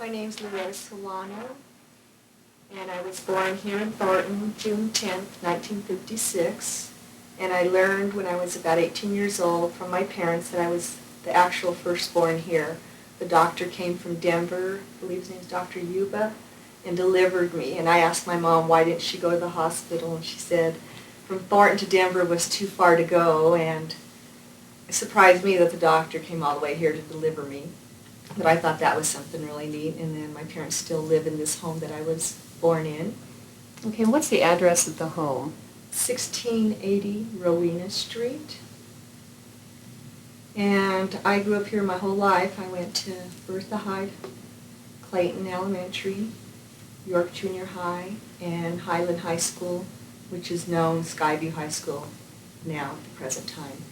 My name's Louise Solano, and I was born here in Thornton, June 10th, 1956. And I learned when I was about 18 years old from my parents that I was the actual firstborn here. The doctor came from Denver, I believe his name's Dr. Yuba, and delivered me. And I asked my mom why didn't she go to the hospital, and she said from Thornton to Denver was too far to go, and it surprised me that the doctor came all the way here to deliver me. But I thought that was something really neat, and then my parents still live in this home that I was born in. Okay, and what's the address of the home? 1680 Rowena Street. And I grew up here my whole life. I went to Bertha Hyde, Clayton Elementary, York Junior High, and Highland High School, which is known Skyview High School now at the present time.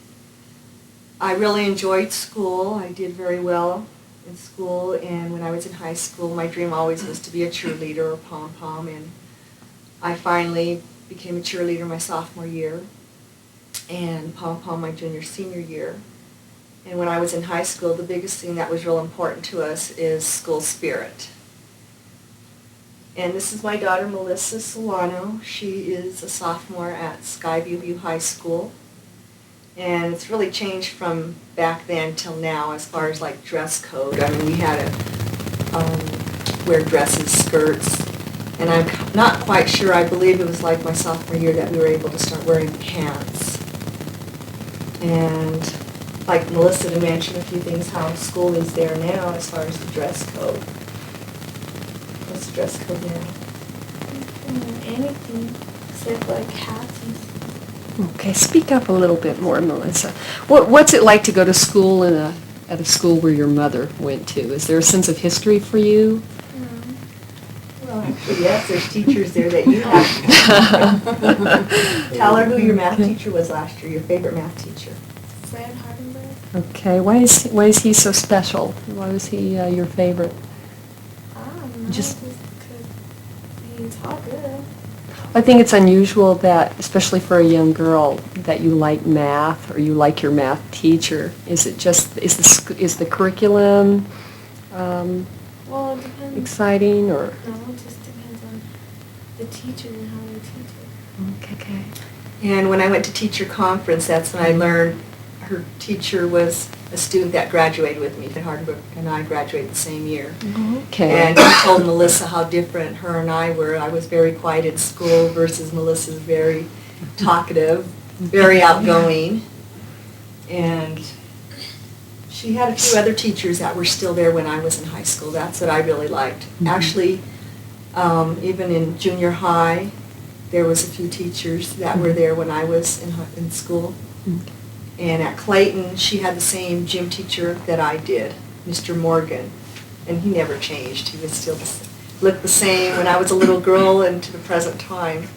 I really enjoyed school. I did very well in school, and when I was in high school, my dream always was to be a cheerleader or pom-pom, and I finally became a cheerleader my sophomore year and pom-pom my senior year. And when I was in high school, the biggest thing that was real important to us is school spirit. And this is my daughter, Melissa Solano. She is a sophomore at Skyview High School. And it's really changed from back then till now as far as like dress code. I mean, we had to wear dresses, skirts, and I'm not quite sure. I believe it was like my sophomore year that we were able to start wearing pants. And like Melissa to mention a few things how school is there now as far as the dress code. What's the dress code now? Anything except like hats and stuff. Okay, speak up a little bit more, Melissa. What's it like to go to school at a school where your mother went to? Is there a sense of history for you? Well, actually, yes, there's teachers there that you have. Tell her who your math teacher was last year, your favorite math teacher. Fred Hardenberg. Okay, why is he so special? Why was he your favorite? I don't know, just because he taught good. I think it's unusual that, especially for a young girl, that you like math or you like your math teacher. Is it just is the curriculum Well, it depends. exciting or? No, it just depends on the teacher and how they teach it. Okay. And when I went to teacher conference, that's when I learned her teacher was a student that graduated with me. Hardwick and I graduated the same year. Okay. And I told Melissa how different her and I were. I was very quiet in school versus Melissa's very talkative, very outgoing. And she had a few other teachers that were still there when I was in high school. That's what I really liked. Actually, even in junior high, there was a few teachers that were there when I was in school. And at Clayton, she had the same gym teacher that I did, Mr. Morgan, and he never changed. He was still looked the same when I was a little girl and to the present time.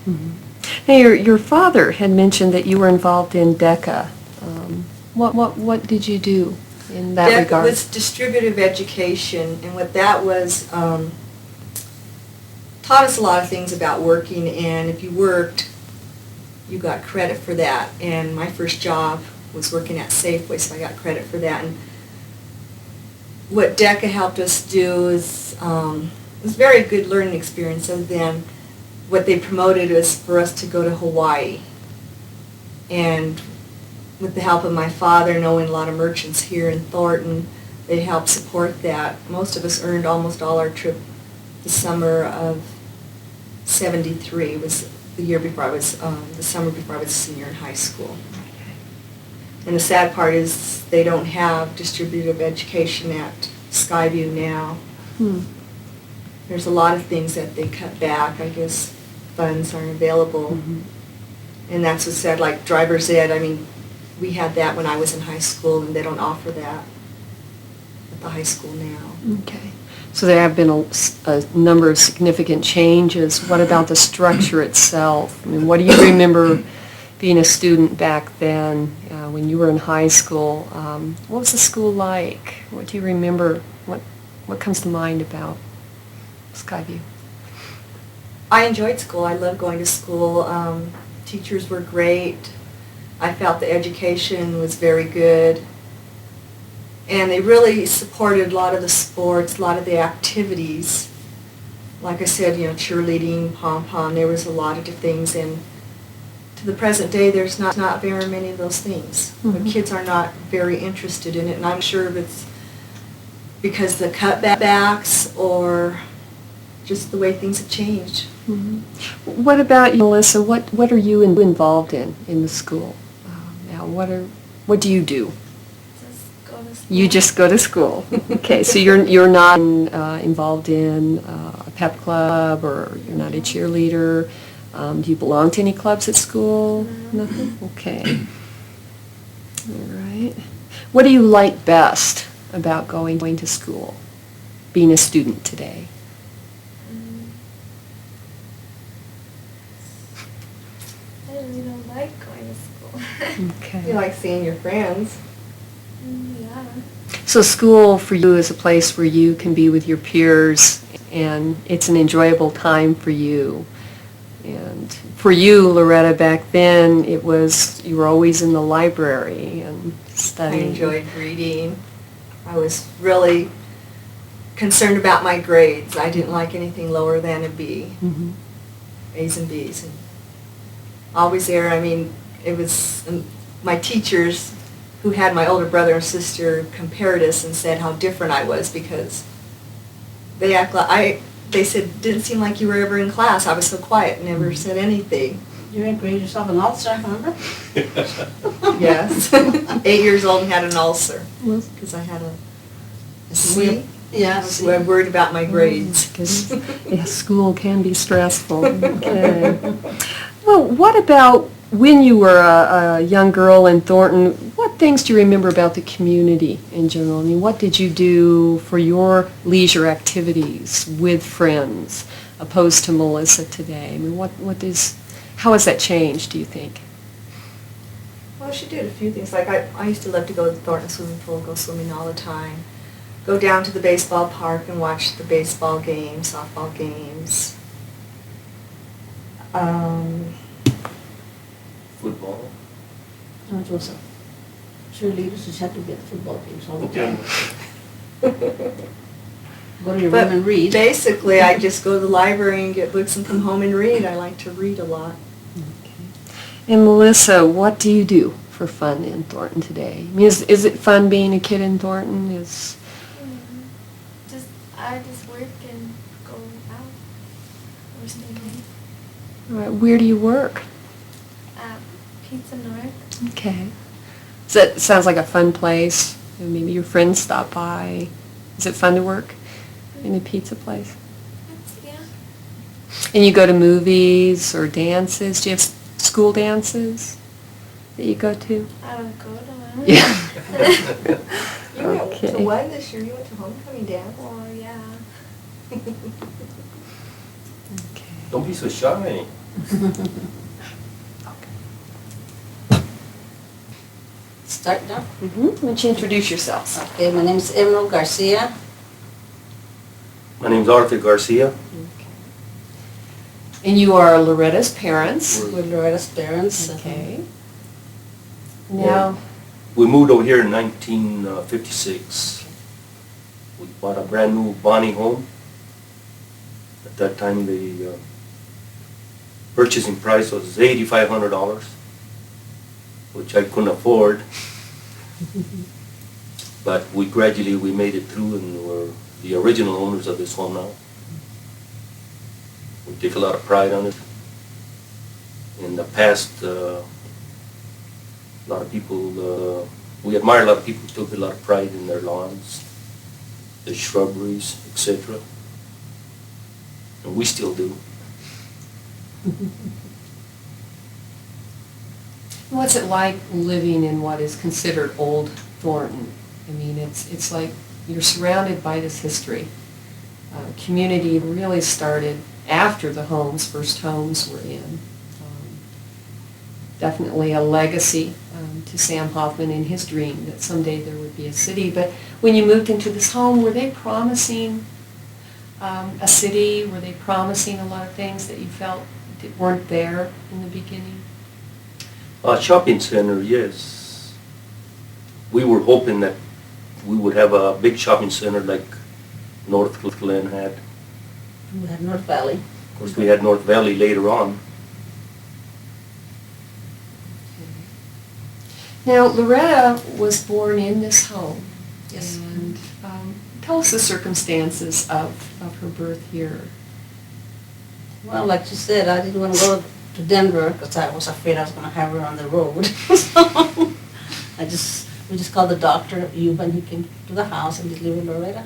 Now, your father had mentioned that you were involved in DECA. What did you do in that regard? DECA was distributive education, and what that was taught us a lot of things about working, and if you worked, you got credit for that. And my first job was working at Safeway, so I got credit for that. And what DECA helped us do is, it was a very good learning experience, and then what they promoted was for us to go to Hawaii. And with the help of my father, knowing a lot of merchants here in Thornton, they helped support that. Most of us earned almost all our trip the summer of '73. It was the year before I was, the summer before I was a senior in high school. And the sad part is they don't have distributive education at Skyview now. There's a lot of things that they cut back. I guess funds aren't available. And that's what's sad, like driver's ed. I mean, we had that when I was in high school, and they don't offer that at the high school now. Okay. So there have been a number of significant changes. What about the structure itself? I mean, what do you remember being a student back then, when you were in high school? What was the school like? What do you remember? What comes to mind about Skyview? I enjoyed school. I loved going to school. Teachers were great. I felt the education was very good. And they really supported a lot of the sports, a lot of the activities. Like I said, cheerleading, pom-pom, there was a lot of different things. And to the present day, there's not very many of those things. Mhm. The kids are not very interested in it, and I'm sure it's because the cutbacks or just the way things have changed. Mhm. What about you, Melissa? What are you involved in the school? Now, what do you do? Just go to school. You just go to school. Okay, so you're not involved in a pep club, or you're not a cheerleader. Do you belong to any clubs at school? No. Nothing? Okay. All right. What do you like best about going to school, being a student today? I really don't like going to school. Okay. You like seeing your friends. Yeah. So school for you is a place where you can be with your peers, and it's an enjoyable time for you. And for you, Loretta, back then, you were always in the library and I studying. enjoyed reading. I was really concerned about my grades. I didn't like anything lower than a B, Mhm. A's and B's. And always there, it was my teachers who had my older brother and sister compared us and said how different I was because they said, didn't seem like you were ever in class. I was so quiet, never said anything. You didn't grade yourself an ulcer, remember? Yes. 8 years old and had an ulcer Well, because I had a C. Yeah. I was worried about my grades. because, yeah, school can be stressful. Okay. Well, what about when you were a young girl in Thornton? What things do you remember about the community in general? I mean, what did you do for your leisure activities with friends, opposed to Melissa today? I mean, how has that changed, do you think? Well, she did a few things. Like I used to love to go to the Thornton swimming pool, go swimming all the time. Go down to the baseball park and watch the baseball games, softball games. Football. No, it was cheerleaders just had to be at football games all the Okay. time. Go to your But room and read. basically, I just go to the library and get books and come home and read. I like to read a lot. Okay. And Melissa, what do you do for fun in Thornton today? I mean, is it fun being a kid in Thornton? I just work and go out or stay home. All right, where do you work? At Pizza North. Okay. So that sounds like a fun place. And maybe your friends stop by. Is it fun to work in a pizza place? Yeah. And you go to movies or dances? Do you have school dances that you go to? I don't go to one. Yeah. You went to Okay. one this year. You went to homecoming dance. Well, yeah. Okay. Don't be so shy. Start now. Mm-hmm. Why don't you introduce yourselves? Okay, my name is Emerald Garcia. My name's Arthur Garcia. Okay. And you are Loretta's parents. With Loretta's parents. Okay. Now, We moved over here in 1956. We bought a brand new Bonnie home. At that time, the purchasing price was $8,500, which I couldn't afford. But we gradually made it through, and we're the original owners of this home now. We take a lot of pride on it. In the past, a lot of people, we admire a lot of people who took a lot of pride in their lawns, their shrubberies, etc. And we still do. what's it like living in what is considered old Thornton? I mean, it's like you're surrounded by this history. Community really started after the first homes were in. Definitely a legacy to Sam Hoffman and his dream that someday there would be a city. But when you moved into this home, were they promising a city? Were they promising a lot of things that you felt weren't there in the beginning? Shopping center, yes. We were hoping that we would have a big shopping center like North Glen had. We had North Valley. Of course, we had North Valley later on. Now, Loretta was born in this home. Yes. And tell us the circumstances of her birth here. Well, like you said, I didn't want to go to Denver because I was afraid I was going to have her on the road. So we just called the doctor, Yuba, and he came to the house and delivered Loretta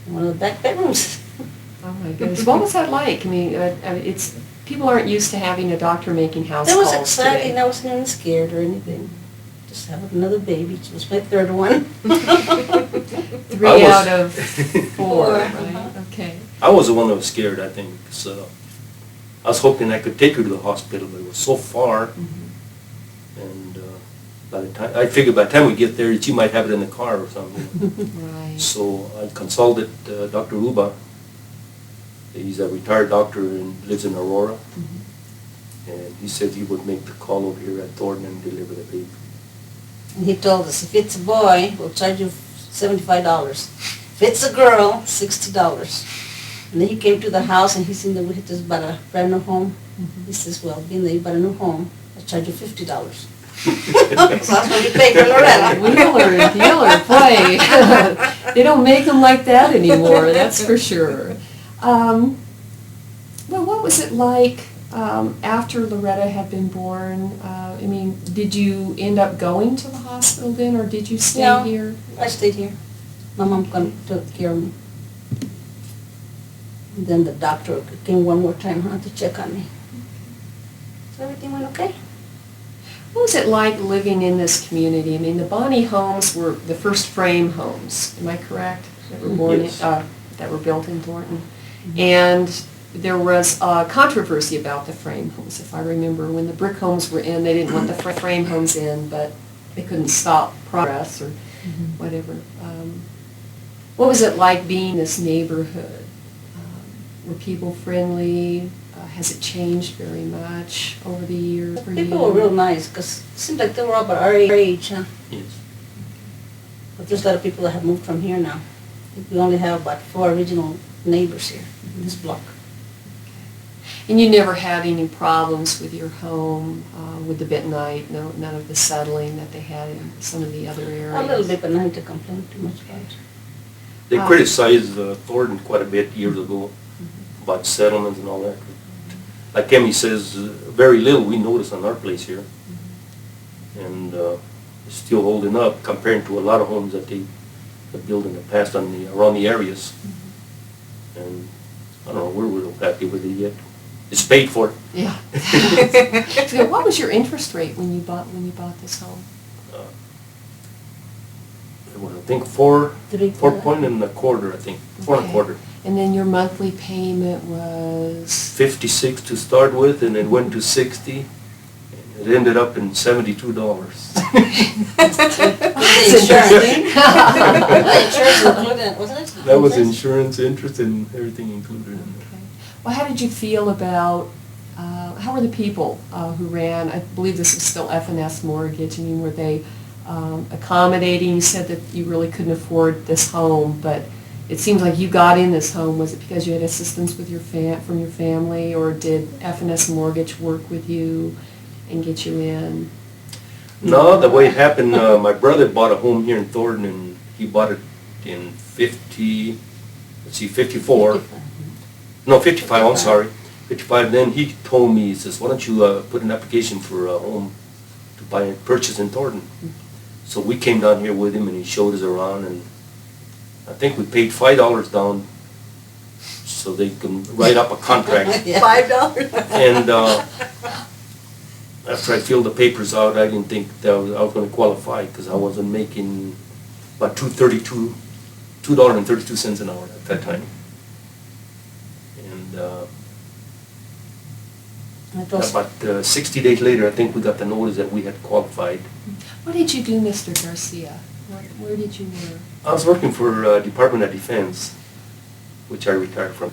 in one of the back bedrooms. Oh my goodness, what was that like? I mean, it's people aren't used to having a doctor making house It was calls exciting. today. I wasn't even scared or anything. Just having another baby. It was my third one. 3 I was- out of 4, right? Uh-huh. Okay. I was the one that was scared, I think, 'cause, I was hoping I could take her to the hospital, but it was so far. Mm-hmm. And by the time, I figured by the time we get there, she might have it in the car or something. Right. So I consulted Dr. Uba. He's a retired doctor and lives in Aurora. Mm-hmm. And he said he would make the call over here at Thornton and deliver the baby. And he told us, if it's a boy, we'll charge you $75. If it's a girl, $60. And then he came to the house and he seen that we had just bought a brand new home. Mm-hmm. He says, well, being that you bought a new home, I'll charge you $50. So that's what we paid for Loretta. Dealer, boy. They don't make them like that anymore, that's for sure. Well, what was it like after Loretta had been born? I mean, did you end up going to the hospital then, or did you stay No. here? I stayed here. My mom took care of me. And then the doctor came one more time to check on me. So everything went okay. What was it like living in this community? I mean, the Bonnie homes were the first frame homes, am I correct? That were born, Yes. that were built in Thornton. And there was controversy about the frame homes, if I remember. When the brick homes were in, they didn't want the frame homes in, but they couldn't stop progress or whatever. What was it like being in this neighborhood? Were people friendly? Has it changed very much over the years? for People you? were real nice because it seemed like they were all about our age, huh? Yes. But there's a lot of people that have moved from here now. I think we only have about 4 original neighbors here in this block. And you never had any problems with your home, with the bentonite, none of the settling that they had in some of the other areas? A little bit, but nothing to complain too much about. They criticized Thornton quite a bit years ago about settlements and all that. Like Emmy says, very little we notice on our place here. And it's still holding up compared to a lot of homes that they have built in the past around the areas. And I don't know, we're real happy with it yet. It's paid for. Yeah. So what was your interest rate when you bought this home? I think 4 3 point and a quarter, I think, 4 and a Okay. quarter. And then your monthly payment was? 56 to start with, and it went to 60. And it ended up in $72. The insurance. The insurance included, wasn't it? That was insurance, interest, and everything included in there. Okay. Well, how did you feel about, how were the people who ran, I believe this was still F&S Mortgage, I mean, were they accommodating? You said that you really couldn't afford this home, but it seems like you got in this home. Was it because you had assistance with from your family, or did F&S Mortgage work with you and get you in? No, the way it happened, my brother bought a home here in Thornton, and he bought it in 54. No, 55, I'm sorry. 55, then he told me, he says, why don't you put an application for a home to buy and purchase in Thornton? So we came down here with him, and he showed us around, and I think we paid $5 down so they can write up a contract. Yeah. $5? And after I filled the papers out, I didn't think that I was going to qualify because I wasn't making about $2.32 an hour at that time. And It was- about 60 days later, I think we got the notice that we had qualified. What did you do, Mr. Garcia? Where did you work? I was working for Department of Defense, which I retired from.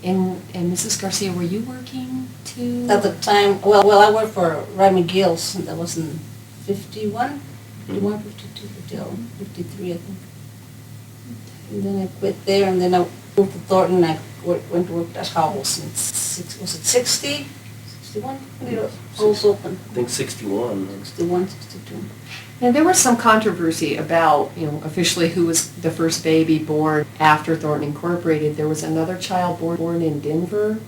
And Mrs. Garcia, were you working too? At the time, well, I worked for Ray McGill's, and that was in 51. 51, 52, 53, I think. And then I quit there, and then I moved to Thornton. I went to work at Howells in was it 60? 61? When did Howells open? I think 61. 61, 62. And there was some controversy about, officially who was the first baby born after Thornton Incorporated. There was another child born in Denver.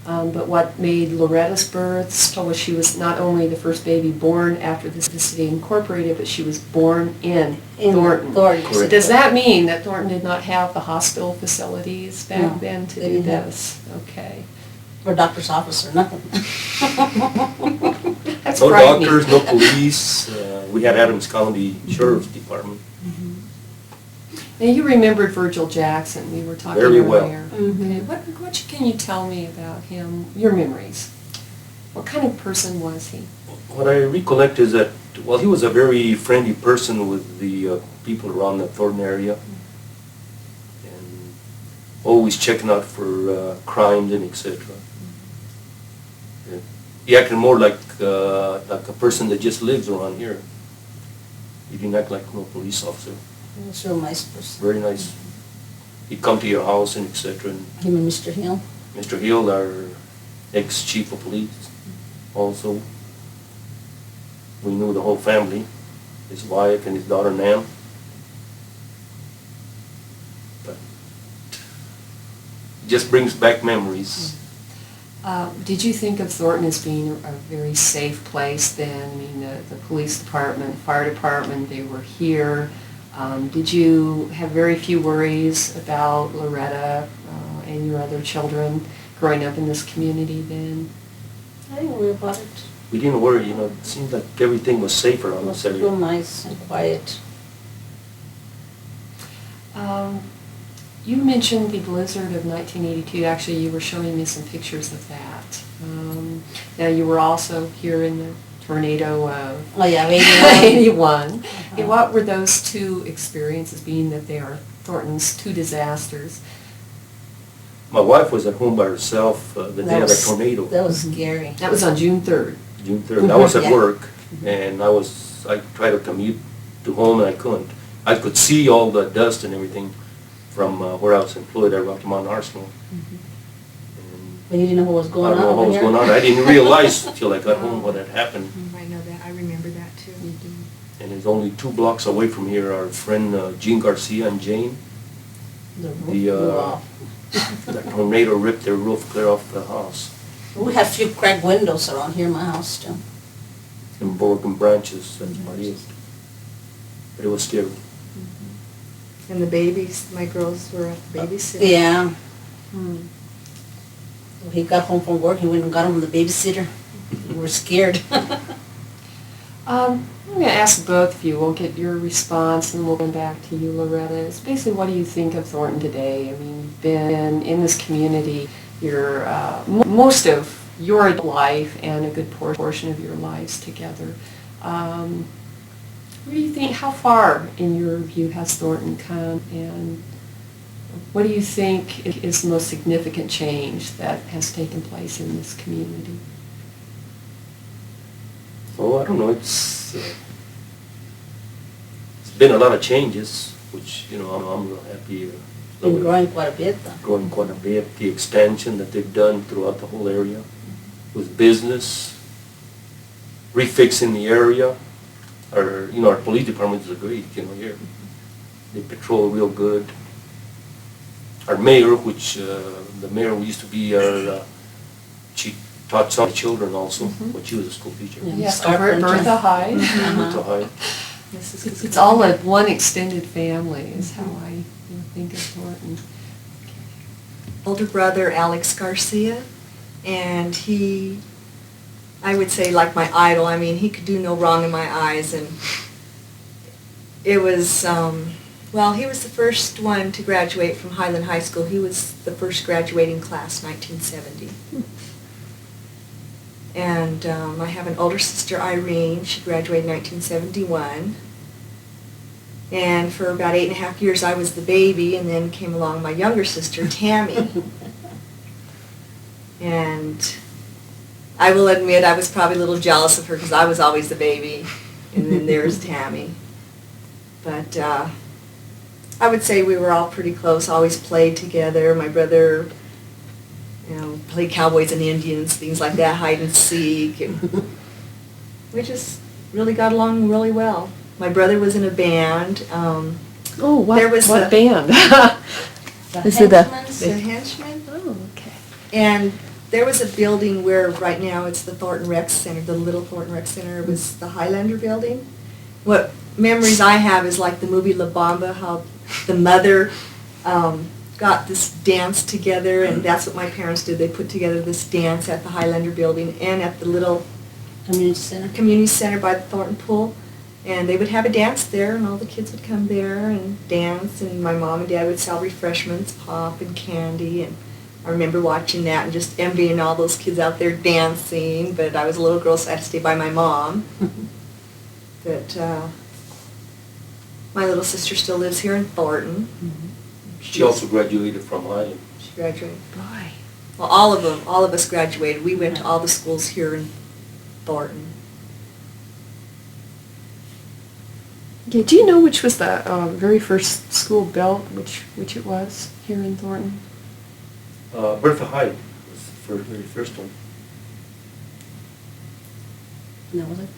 But what made Loretta's births was she was not only the first baby born after the city incorporated, but she was born in Thornton. Correct. Does that mean that Thornton did not have the hospital facilities back then to they do didn't have this? Okay. Or doctor's office or nothing. That's No frightening. doctors, no police. We had Adams County Sheriff's Department. Now, you remembered Virgil Jackson. We were talking Very well. earlier. Mhm. Okay. What can you tell me about him, your memories? What kind of person was he? What I recollect is that, well, he was a very friendly person with the people around the Thornton area. And always checking out for crimes and etc. He acted more like a person that just lives around here. He didn't act like no police officer. He was a real nice person. Very nice. He'd come to your house and etc. And Him and Mr. Hill. Mr. Hill, our ex-chief of police, also. We knew the whole family, his wife and his daughter Nam. But it just brings back memories. Did you think of Thornton as being a very safe place then? I mean, the police department, fire department, they were here. Did you have very few worries about Loretta and your other children growing up in this community then? I didn't worry about it. We didn't worry, it seemed like everything was safer It on was this real area. nice and quiet. You mentioned the blizzard of 1982. Actually, you were showing me some pictures of that. Now, you were also here in the tornado of Oh yeah, 81. And what were those two experiences, being that they are Thornton's two disasters? My wife was at home by herself the day of the tornado, That was scary. That was on June 3rd. June 3rd. I was at Yeah. work, and I tried to commute to home, and I couldn't. I could see all the dust and everything from where I was employed at Rocky Mountain Arsenal. And But you didn't know what was I going don't know on what over was here? going on. I didn't realize until I got home what had happened. I know that, I remember that too. And it's only 2 blocks away from here, our friend Jean Garcia and Jane. The roof The blew off. the tornado ripped their roof clear off the house, We have few cracked windows around here in my house still. and broken branches. That's about it. But it was scary. And the babies, my girls were at the babysitter. Yeah. Hmm. When he got home from work, he went and got him the babysitter. We were scared. I'm going to ask both of you. We'll get your response, and we'll go back to you, Loretta. It's basically, what do you think of Thornton today? I mean, you've been in this community your most of your life and a good portion of your lives together. What do you think? How far, in your view, has Thornton come, and what do you think is the most significant change that has taken place in this community? Oh, I don't know. It's been a lot of changes, which I'm real happy. Been growing quite a bit though. Growing quite a bit. The expansion that they've done throughout the whole area with business, refixing the area. Our police department is great. Here they patrol real good. Our mayor, the mayor who used to be she taught some children also, when she was a school teacher. Yeah. Yes, Star over at Center. Bertha High. Bertha High. It's all one extended family is how I think of Thornton. Older brother, Alex Garcia, and he, I would say, like my idol. I mean, he could do no wrong in my eyes, and it was, he was the first one to graduate from Highland High School. He was the first graduating class, 1970. And I have an older sister, Irene. She graduated in 1971. And for about 8.5 years, I was the baby, and then came along my younger sister, Tammy. And I will admit I was probably a little jealous of her because I was always the baby. and then there's Tammy. But I would say we were all pretty close, always played together. My brother, played cowboys and Indians, things like that, hide and seek. And we just really got along really well. My brother was in a band. Oh, what, There was what a- band? The Is it a- Henchman's? The Henchmen. Oh, okay. And there was a building where right now it's the Thornton Rec Center, the little Thornton Rec Center. It was the Highlander building. What memories I have is like the movie La Bamba, how the mother got this dance together, and that's what my parents did. They put together this dance at the Highlander building and at the little Community center. community center by the Thornton pool. And they would have a dance there, and all the kids would come there and dance, and my mom and dad would sell refreshments, pop and candy, and I remember watching that and just envying all those kids out there dancing, but I was a little girl, so I had to stay by my mom. But my little sister still lives here in Thornton. She also graduated from Highland. She graduated. Boy. Well, all of us graduated. We went to all the schools here in Thornton. Okay, do you know which was the very first school built, which it was here in Thornton? Bertha Hyde was the very first one. That was it.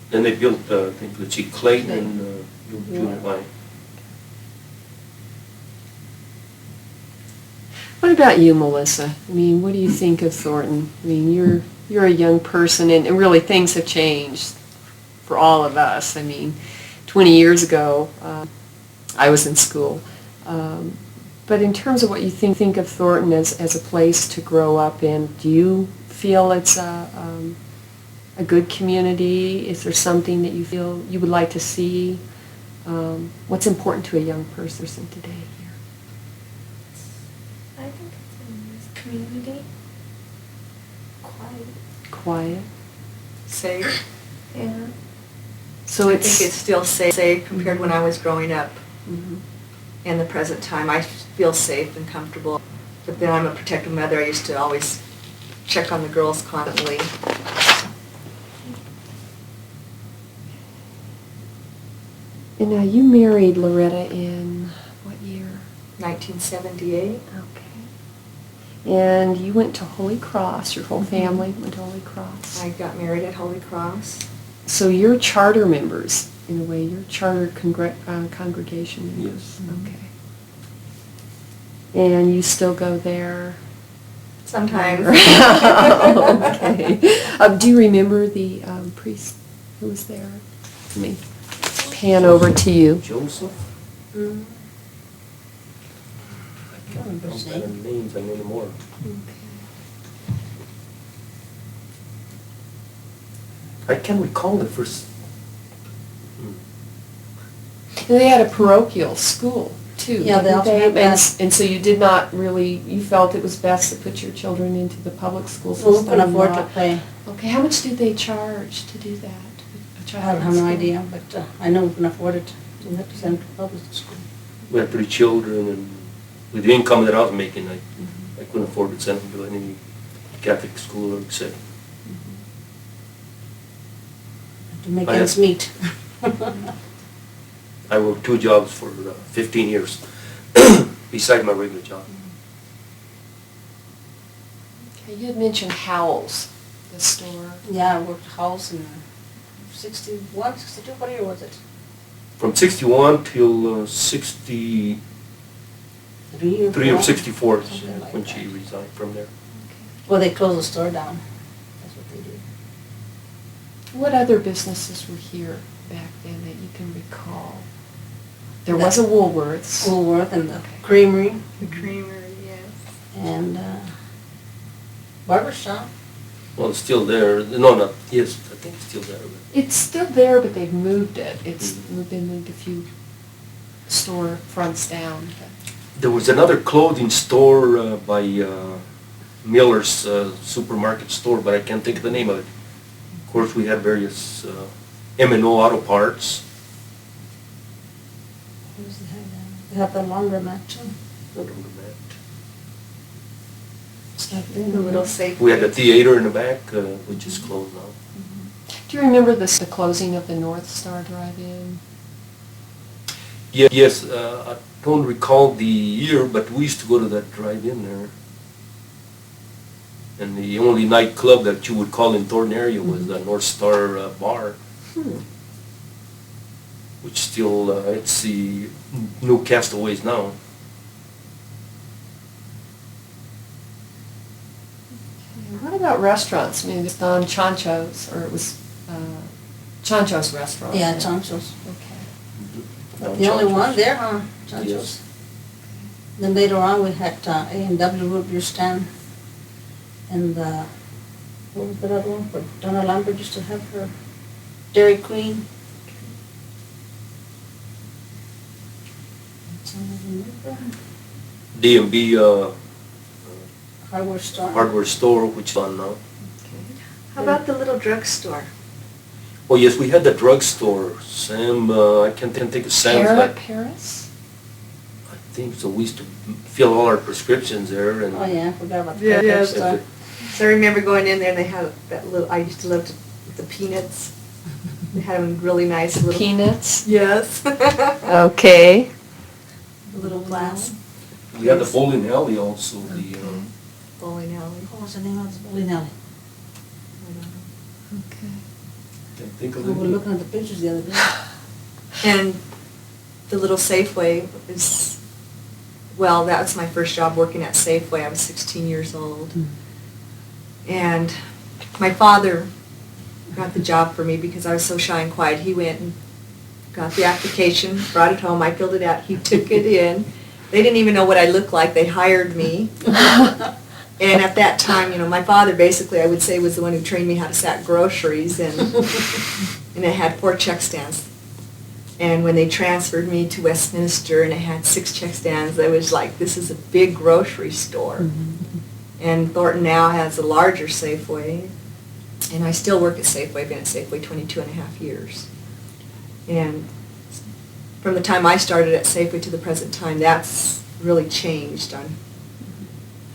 Then they built, I think, let's see, Clayton and Junior High. What about you, Melissa? I mean, what do you think of Thornton? I mean, you're a young person, and really things have changed for all of us. I mean, 20 years ago, I was in school. But in terms of what you think of Thornton as a place to grow up in, do you feel it's a good community? Is there something that you feel you would like to see? What's important to a young person today here? I think it's a nice community. Quiet. Quiet. Safe. Yeah. So I think it's still safe compared when I was growing up. Mhm. In the present time, I feel safe and comfortable. But then I'm a protective mother. I used to always check on the girls constantly. And you married Loretta in what year? 1978. Okay. And you went to Holy Cross, your whole family went to Holy Cross. I got married at Holy Cross. So you're charter members, in a way, you're charter congregation members. Yes. Okay. And you still go there? Sometimes. Okay. Do you remember the priest who was there? Let me pan over to you. Joseph? Mm. I can't remember his the names anymore. I can't recall the first. And they had a parochial school, too. Yeah, they didn't also had that. And so you did not really, you felt it was best to put your children into the public school system? Well, we couldn't afford to not- pay. Okay, how much did they charge to do that? A I have no school? idea, but I know we can afford it. We have to send them to public school. We had 3 children, and with the income that I was making, I couldn't afford to send them to any Catholic school or etc. To make I ends had- meet. I worked 2 jobs for 15 years, beside my regular job. Okay, you had mentioned Howell's, the store. Yeah, I worked house in 61, 62, what year was it? From 61 till 63 3 or 64 Something like when that. she resigned from there. Well, they closed the store down. That's what they did. What other businesses were here back then that you can recall? There was a Woolworths. Woolworth and the Okay. creamery The creamery, yes. and barber shop. Well, it's still there. No, not, yes, I think it's still there. but- It's still there, but they've moved it. It's Mhm. been moved a few store fronts down. There was another clothing store by Miller's supermarket store, but I can't think of the name of it. Of course, we had various M&O Auto Parts. What does they have down? They have the laundromat too. I don't remember that. Stuff The little safe. We had the theater in the back, which is closed now. Do Do you remember the closing of the North Star Drive-In? Yes, I don't recall the year, but we used to go to that drive-in there. And the only nightclub that you would call in Thornton area was the North Star Bar, which still, it's the new Castaways now. What about restaurants? I mean, it's on Chancho's, or it was Chancho's restaurant. Yeah, right? Chancho's. Okay. The only one there, huh? Chancho's. Yes. Then later on, we had A&W Root Beer Stand. And what was the other one? Where Donna Lambert used to have her Dairy Queen. That's all I remember. D&B Hardware store. hardware store, which is on now. How about the little drugstore? Oh, yes, we had the drugstore. Sam, I can't think of Sam's. Paris? I think so. We used to fill all our prescriptions there and. Oh, yeah, I forgot about the Yeah, hardware yeah. store. So I remember going in there and they had that little, I used to love the peanuts. They had them in really nice little. Peanuts? Yes. Okay. The little glass. We had the bowling alley also, Bowling alley. What was the name of the bowling alley? Okay. can't think of We were it. looking at the pictures the other day. And the little Safeway is, well, that was my first job working at Safeway. I was 16 years old. And my father got the job for me because I was so shy and quiet. He went and got the application, brought it home, I filled it out, he took it in. They didn't even know what I looked like, they hired me. And at that time, you know, my father basically, I would say, was the one who trained me how to sack groceries, and it had 4 check stands. And when they transferred me to Westminster and it had 6 check stands, I was like, this is a big grocery store. And Thornton now has a larger Safeway, and I still work at Safeway. I've been at Safeway 22 and a half years. And from the time I started at Safeway to the present time, that's really changed on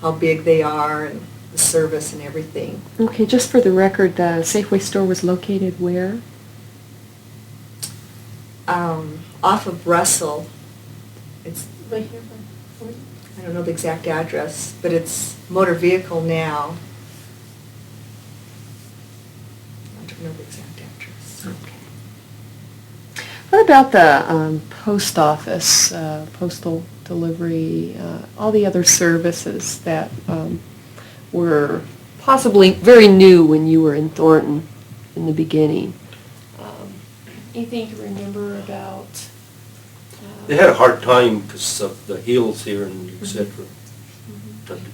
how big they are and the service and everything. Okay, just for the record, the Safeway store was located where? Off of Russell, it's, Right here, I don't know the exact address, but it's motor vehicle now. I don't know the exact address. Okay. What about the post office, postal delivery, all the other services that were possibly very new when you were in Thornton in the beginning? Anything you remember about? They had a hard time because of the hills here and et cetera,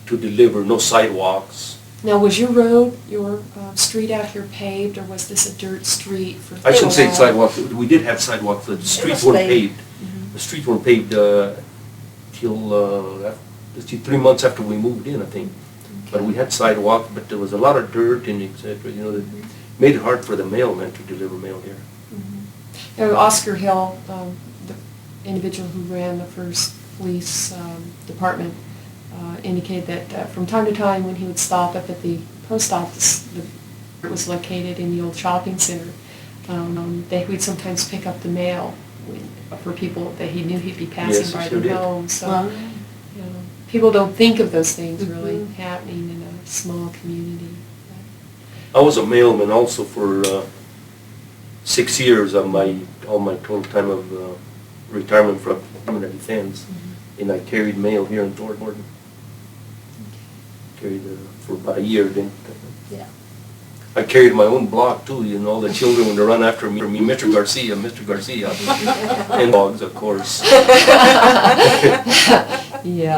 to deliver, no sidewalks. Now, was your road, your street out here paved, or was this a dirt street for? I shouldn't say while? sidewalks, we did have sidewalks, the streets was weren't paved. paved. The streets weren't paved till, let's see, 3 months after we moved in, I think. But we had sidewalks, but there was a lot of dirt and et cetera, you know, that made it hard for the mailman to deliver mail here. Now, Oscar Hill, the individual who ran the first police department, indicated that from time to time when he would stop up at the post office, it was located in the old shopping center, they would sometimes pick up the mail for people that he knew he'd be passing Yes, by he sure their did. home. So, Wow. you know, people don't think of those things really happening in a small community. I was a mailman also for 6 years of all my total time of retirement from human defense, and I carried mail here in Thornton. Carried for about a year then. Yeah. I carried my own block too, you know, the children would run after me, Mr. Garcia, Mr. Garcia, and dogs, of course. Yeah.